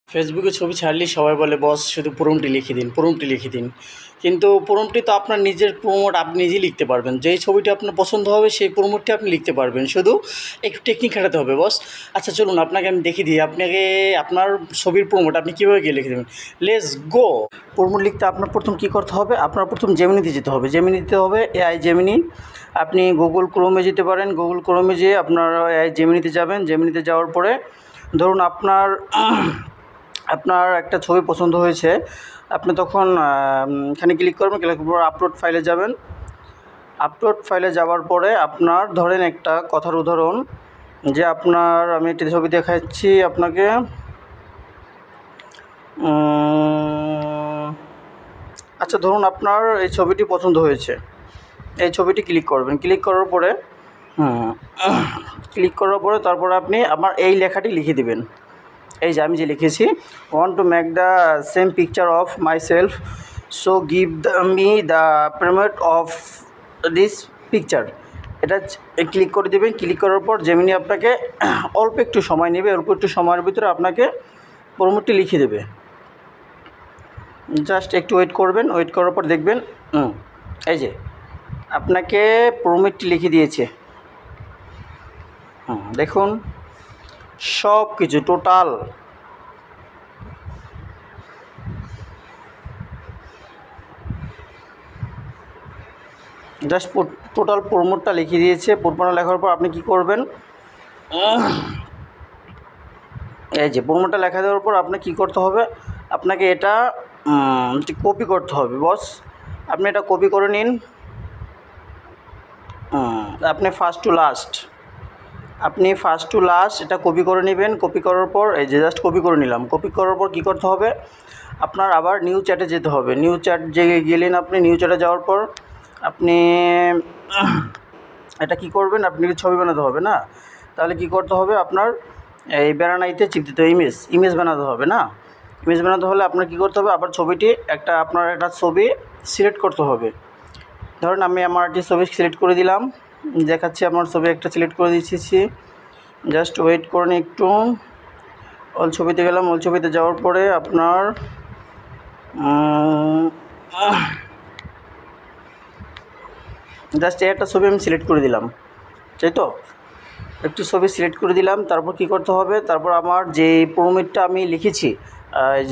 ফেসবুকে ছবি ছাড়লেই সবাই বলে বস শুধু প্রম্পটি লিখে দিন, প্রম্পটি লিখে দিন। কিন্তু প্রম্পটি তো আপনার নিজের প্রম্পট আপনি নিজেই লিখতে পারবেন। যেই ছবিটি আপনার পছন্দ হবে সেই প্রম্পটটি আপনি লিখতে পারবেন, শুধু একটু টেকনিক খাটাতে হবে বস। আচ্ছা চলুন আপনাকে আমি দেখিয়ে দিই, আপনাকে আপনার ছবির প্রম্পট আপনি কীভাবে গিয়ে লিখে দেবেন। Let's go. প্রম্পট লিখতে আপনার প্রথম কী করতে হবে, আপনার প্রথম জেমিনিতে যেতে হবে। জেমিনিতে হবে এআই জেমিনি। আপনি গুগল ক্রোমে যেতে পারেন, গুগল ক্রোমে যেয়ে আপনার এআই জেমিনিতে যাবেন। জেমিনিতে যাওয়ার পরে ধরুন আপনার একটা ছবি পছন্দ হয়েছে, আপনি তখন এখানে ক্লিক করবেন, ক্লিক করার পর আপলোড ফাইলে যাবেন। আপলোড ফাইলে যাওয়ার পরে আপনার ধরেন একটা কথার উদাহরণ, যে আমি একটি ছবি দেখাচ্ছি আপনাকে। আচ্ছা ধরুন আপনার এই ছবিটি পছন্দ হয়েছে, এই ছবিটি ক্লিক করবেন। ক্লিক করার পরে তারপরে আপনি আমার এই লেখাটি লিখে দেবেন। এই যে আমি যে লিখেছি, want to make the same picture of my self, so give me the prompt of this picture. এটা ক্লিক করে দেবেন। ক্লিক করার পর জেমিনি আপনাকে অল্প একটু সময় নেবে, অল্প একটু সময়ের ভিতরে আপনাকে প্রম্পটটি লিখে দেবে। জাস্ট একটু ওয়েট করবেন, ওয়েট করার পর দেখবেন এই যে আপনাকে প্রম্পটটি লিখে দিয়েছে। দেখুন সব কিছু টোটাল জাস্ট টোটাল প্রম্পটটা লিখে দিয়েছে। প্রম্পটটা লেখার পর আপনি কি করবেন, এই যে প্রম্পটটা লেখা দেওয়ার পর আপনাকে কী করতে হবে, আপনাকে এটা কপি করতে হবে বস। আপনি এটা কপি করে নিন। আপনি ফার্স্ট টু লাস্ট এটা কপি করে নেবেন। কপি করার পর এই যে জাস্ট কপি করে নিলাম। কপি করার পর কী করতে হবে, আপনার আবার নিউ চ্যাটে যেতে হবে। নিউ চ্যাট যে গেলেন, আপনি নিউ চ্যাটে যাওয়ার পর আপনি এটা কি করবেন, আপনি ছবি বানাতে হবে না, তাহলে কি করতে হবে, আপনার এই বেড়ানাইতে চিপ দিতে হবে, ইমেজ বানাতে হবে না। ইমেজ বানাতে হলে আপনার কী করতে হবে, আবার ছবিটি আপনার একটা ছবি সিলেক্ট করতে হবে। ধরুন আমি আমার একটি ছবি সিলেক্ট করে দিলাম, দেখাচ্ছি আমার ছবি একটা সিলেক্ট করে দিচ্ছি। জাস্ট ওয়েট করুন একটু। অল ছবিতে গেলাম, অল ছবিতে যাওয়ার পরে আপনার জাস্ট একটা ছবি আমি সিলেক্ট করে দিলাম, তাই তো একটি ছবি সিলেক্ট করে দিলাম। তারপর কি করতে হবে, তারপর আমার যে প্রম্পটটা আমি লিখেছি,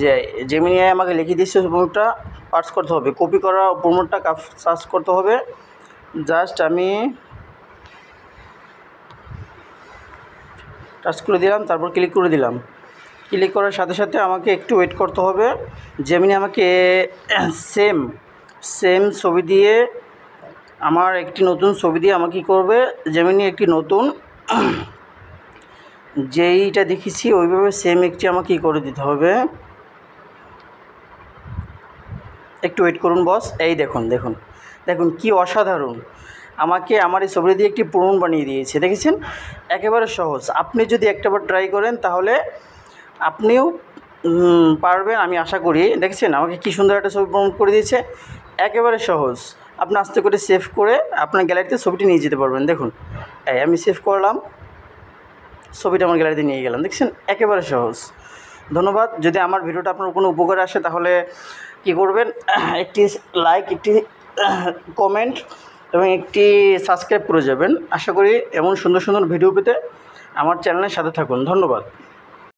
যে জেমিনি আমাকে লিখে দিয়েছে, প্রম্পটটা পার্স করতে হবে। কপি করা প্রম্পটটা সার্চ করতে হবে। জাস্ট আমি টাচ করে দিলাম, তারপর ক্লিক করে দিলাম। ক্লিক করার সাথে সাথে আমাকে একটু ওয়েট করতে হবে। জেমিনি আমাকে সেম ছবি দিয়ে আমার একটি নতুন ছবি দিয়ে আমাকে কী করবে, জেমিনি একটি নতুন যেইটা দেখেছি ওইভাবে সেম একটি আমাকে কী করে দিতে হবে। একটু ওয়েট করুন বস। এই দেখুন কি অসাধারণ, আমাকে আমার এই ছবি দিয়ে একটি প্রম্পট বানিয়ে দিয়েছে, দেখেছেন? একেবারে সহজ। আপনি যদি একটাবার ট্রাই করেন তাহলে আপনিও পারবেন, আমি আশা করি। দেখছেন আমাকে কী সুন্দর একটা ছবি প্রম্পট করে দিয়েছে, একেবারে সহজ। আপনি আস্তে করে সেভ করে আপনার গ্যালারিতে ছবিটি নিয়ে যেতে পারবেন। দেখুন আমি সেভ করলাম, ছবিটা আমার গ্যালারিতে নিয়ে গেলাম, দেখছেন একেবারে সহজ। ধন্যবাদ। যদি আমার ভিডিওটা আপনার কোনো উপকারে আসে তাহলে কী করবেন, একটি লাইক, একটি কমেন্ট এবং একটি সাবস্ক্রাইব করে যাবেন। আশা করি এমন সুন্দর সুন্দর ভিডিও পেতে আমার চ্যানেলের সাথে থাকুন। ধন্যবাদ।